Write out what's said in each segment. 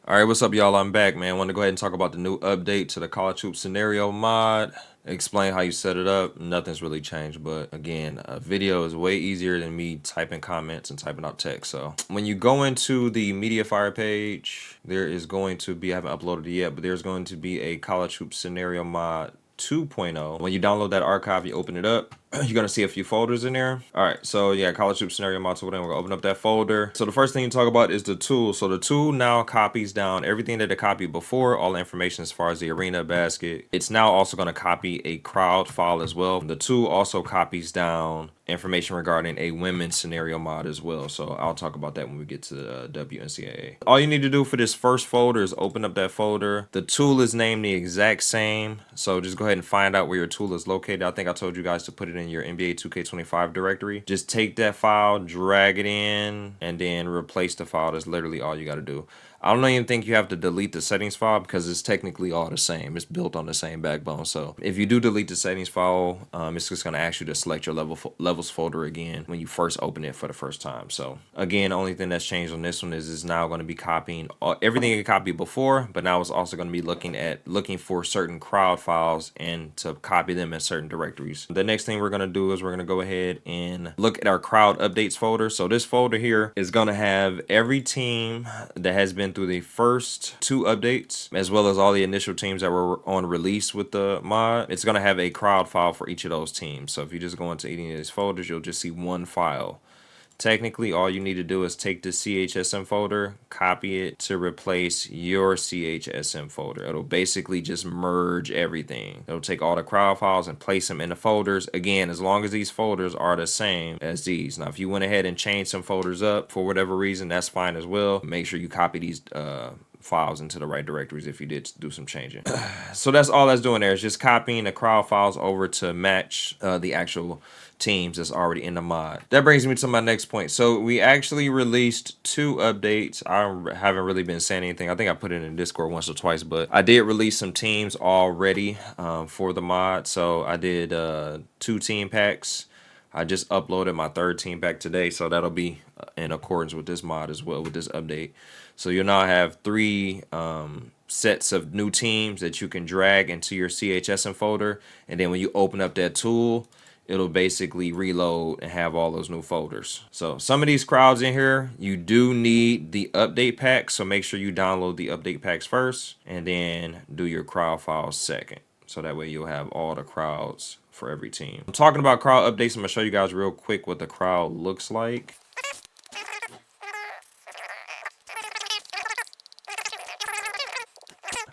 All right, what's up, y'all? I'm back, man. I want to go ahead and talk about the new update to the college hoop scenario mod. Explain how you set it up. Nothing's really changed, but again, a video is way easier than me typing comments and typing out text. So when you go into the Mediafire page, there is going to be, I haven't uploaded it yet, but there's going to be a college hoop scenario mod 2.0. When you download that archive, you open it up, you're gonna see a few folders in there. All right, so yeah, college hoop scenario mod 2.0. We're gonna open up that folder. So the first thing you talk about is the tool. So the tool now copies down everything that it copied before, all the information as far as the arena basket. It's now also gonna copy a crowd file as well. The tool also copies down information regarding a women's scenario mod as well. So I'll talk about that when we get to the WNCAA. All you need to do for this first folder is open up that folder. The tool is named the exact same. So just go ahead and find out where your tool is located. I think I told you guys to put it in your NBA 2K25 directory. Just take that file, drag it in, and then replace the file. That's literally all you got to do. I don't even think you have to delete the settings file because it's technically all the same. It's built on the same backbone. So if you do delete the settings file, it's just going to ask you to select your levels folder again when you first open it for the first time. So again, the only thing that's changed on this one is it's now going to be copying everything it copied before, but now it's also going to be looking for certain crowd files and to copy them in certain directories. The next thing we're going to do is we're going to go ahead and look at our crowd updates folder. So this folder here is going to have every team that has been through the first 2 updates, as well as all the initial teams that were on release with the mod. It's going to have a crowd file for each of those teams. So if you just go into any of these folders, you'll just see one file. Technically, all you need to do is take the CHSM folder, copy it to replace your CHSM folder. It'll basically just merge everything. It'll take all the crowd files and place them in the folders. Again, as long as these folders are the same as these. Now, if you went ahead and changed some folders up for whatever reason, that's fine as well. Make sure you copy these files into the right directories if you did do some changing. So that's all that's doing there is just copying the crowd files over to match the actual teams that's already in the mod. That brings me to my next point. So we actually released 2 updates. I haven't really been saying anything. I think I put it in Discord once or twice, but I did release some teams already for the mod. So I did 2 team packs. I just uploaded my 3rd team pack today, so that'll be in accordance with this mod as well, with this update. So you'll now have 3 sets of new teams that you can drag into your CHSM folder, and then when you open up that tool, it'll basically reload and have all those new folders. So some of these crowds in here, you do need the update pack, so make sure you download the update packs first, and then do your crowd files second. So that way you'll have all the crowds for every team. I'm talking about crowd updates. I'm gonna show you guys real quick what the crowd looks like.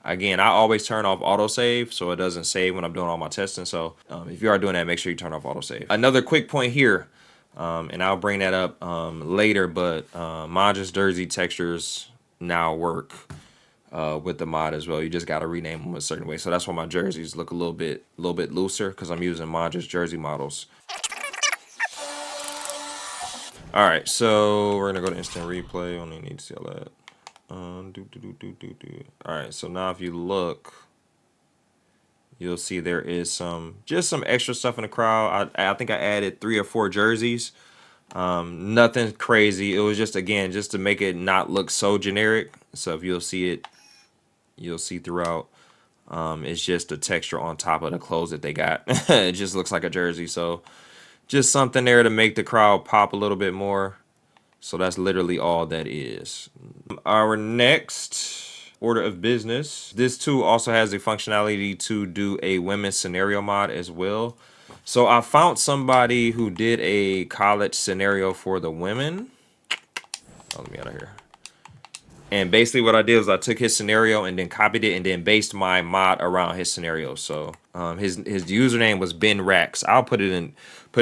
Again, I always turn off autosave so it doesn't save when I'm doing all my testing. So if you are doing that, make sure you turn off autosave. Another quick point here, and I'll bring that up later, but Mod's jersey textures now work with the mod as well. You just got to rename them a certain way. So that's why my jerseys look a little bit looser because I'm using Mod's jersey models. All right, so we're gonna go to instant replay. Only need to see all that. All right, so now if you look, you'll see there is just some extra stuff in the crowd. I think I added 3 or 4 jerseys. Nothing crazy. It was just, again, just to make it not look so generic. So if you'll see it, you'll see throughout. It's just the texture on top of the clothes that they got. It just looks like a jersey. So just something there to make the crowd pop a little bit more. So that's literally all that is. Our next order of business. This tool also has the functionality to do a women's scenario mod as well. So I found somebody who did a college scenario for the women. Oh, let me out of here. And basically what I did was I took his scenario and then copied it and then based my mod around his scenario. So his username was BeenRacks. I'll put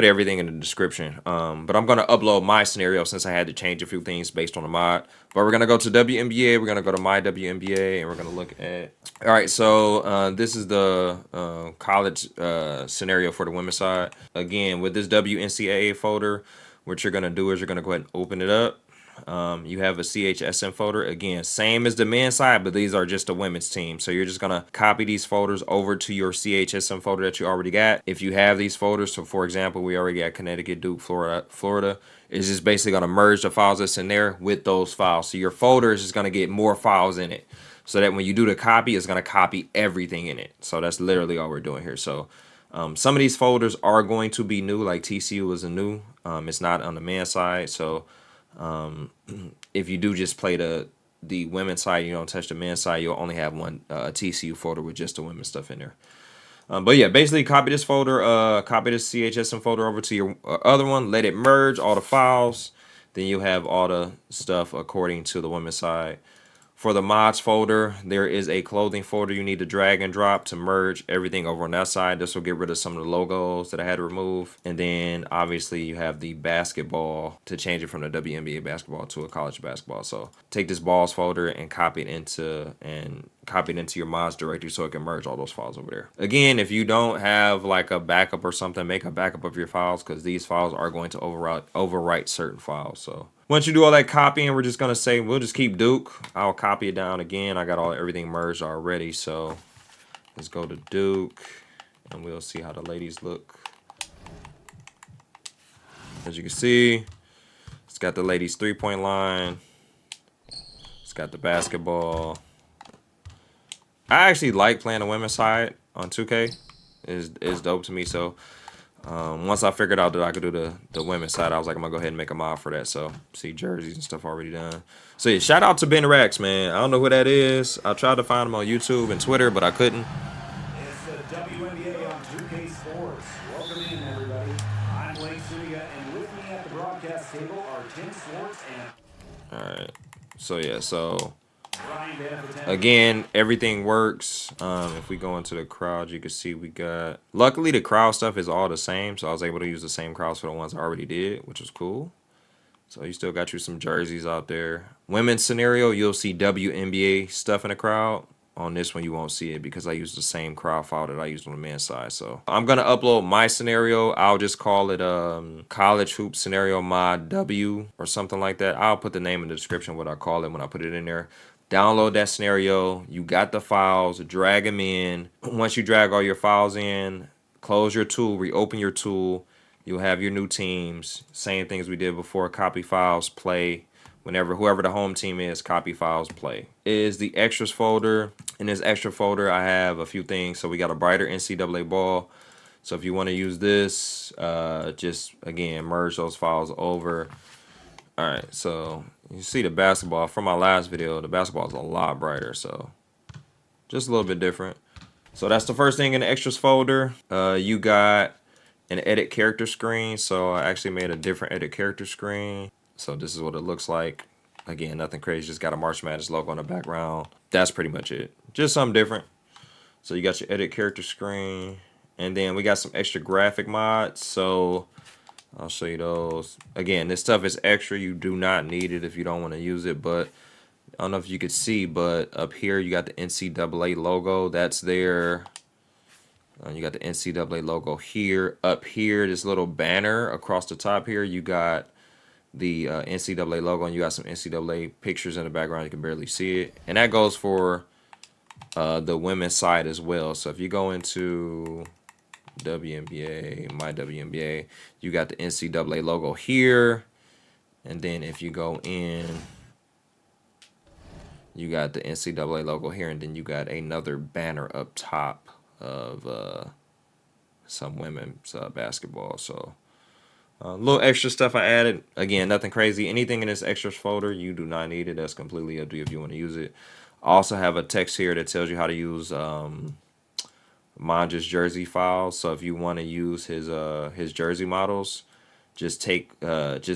everything in the description. But I'm gonna upload my scenario since I had to change a few things based on the mod. But we're gonna go to WNBA. We're gonna go to my WNBA and we're gonna look at. All right, so this is the college scenario for the women's side. Again, with this WNCAA folder, what you're gonna do is you're gonna go ahead and open it up. You have a CHSM folder. Again, same as the men's side, but these are just the women's team. So you're just going to copy these folders over to your CHSM folder that you already got. If you have these folders, so for example, we already got Connecticut, Duke, Florida, is just basically going to merge the files that's in there with those files. So your folder is just going to get more files in it, so that when you do the copy, it's going to copy everything in it. So that's literally all we're doing here. So some of these folders are going to be new, like TCU is a new. It's not on the men's side. So if you do just play the women's side, you don't touch the men's side, you'll only have one TCU folder with just the women's stuff in there. But yeah, basically copy this folder, copy this CHSM folder over to your other one, let it merge all the files. Then you have all the stuff according to the women's side. For the mods folder, there is a clothing folder you need to drag and drop to merge everything over on that side. This will get rid of some of the logos that I had to remove. And then obviously you have the basketball to change it from the WNBA basketball to a college basketball. So take this balls folder and copy it into your mods directory so it can merge all those files over there. Again, if you don't have like a backup or something, make a backup of your files, because these files are going to overwrite certain files. So once you do all that copying, we're just going to say we'll just keep Duke. I'll copy it down again. I got everything merged already. So let's go to Duke and we'll see how the ladies look. As you can see, it's got the ladies 3-point line. It's got the basketball. I actually like playing the women's side on 2K. It's dope to me. So once I figured out that I could do the women's side, I was like, I'm gonna go ahead and make a mod for that. So see jerseys and stuff already done. So yeah, shout out to BeenRacks, man. I don't know who that is. I tried to find him on YouTube and Twitter, but I couldn't. It's the WNBA on 2K Sports. Welcome in, everybody. I'm Blake Sudia, and with me at the broadcast table are Tim Swartz and... All right. So yeah, again, everything works. If we go into the crowd, you can see we got... Luckily, the crowd stuff is all the same, so I was able to use the same crowds for the ones I already did, which was cool. So you still got you some jerseys out there. Women's scenario, you'll see WNBA stuff in the crowd. On this one, you won't see it because I used the same crowd file that I used on the men's side. So I'm going to upload my scenario. I'll just call it College Hoop Scenario Mod W or something like that. I'll put the name in the description what I call it when I put it in there. Download that scenario. You got the files. Drag them in. Once you drag all your files in, close your tool, reopen your tool. You'll have your new teams. Same things we did before. Copy files, play. Whoever the home team is, copy files, play. Is the extras folder. In this extra folder, I have a few things. So we got a brighter NCAA ball. So if you want to use this, just again merge those files over. All right, so you see the basketball from my last video. The basketball is a lot brighter, so just a little bit different. So that's the first thing in the extras folder. You got an edit character screen. So I actually made a different edit character screen. So this is what it looks like. Again, nothing crazy. Just got a March Madness logo in the background. That's pretty much it. Just something different. So you got your edit character screen. And then we got some extra graphic mods. So I'll show you those. Again, this stuff is extra. You do not need it if you don't want to use it. But I don't know if you could see, but up here you got the NCAA logo. That's there. You got the NCAA logo here. Up here, this little banner across the top here, you got the NCAA logo, and you got some NCAA pictures in the background. You can barely see it. And that goes for the women's side as well. So if you go into WNBA, my WNBA, you got the NCAA logo here. And then if you go in, you got the NCAA logo here. And then you got another banner up top of some women's basketball. So a little extra stuff I added. Again, nothing crazy. Anything in this extras folder, you do not need it. That's completely up to you if you want to use it. I also have a text here that tells you how to use Manja's jersey files. So if you want to use his jersey models, just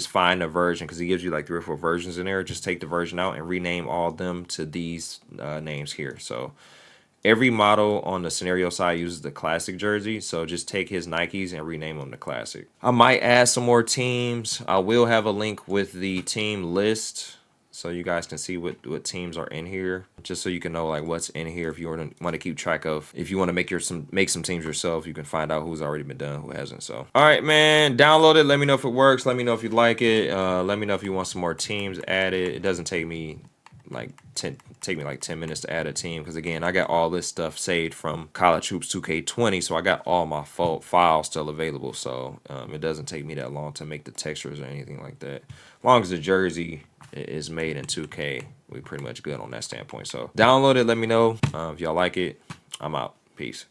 find a version, because he gives you like 3 or 4 versions in there. Just take the version out and rename all of them to these names here. So every model on the scenario side uses the classic jersey, so just take his Nikes and rename them to classic. I might add some more teams. I will have a link with the team list, so you guys can see what teams are in here, just so you can know like what's in here. If you want to keep track of, if you want to make some teams yourself, you can find out who's already been done, who hasn't. So all right, man, download it. Let me know if it works. Let me know if you like it. Let me know if you want some more teams added. It doesn't take me like 10 minutes to add a team, because again, I got all this stuff saved from College Hoops 2K20, so I got all my files still available. So it doesn't take me that long to make the textures or anything like that. As long as the jersey is made in 2K, we pretty much good on that standpoint. So download it. Let me know if y'all like it. I'm out. Peace.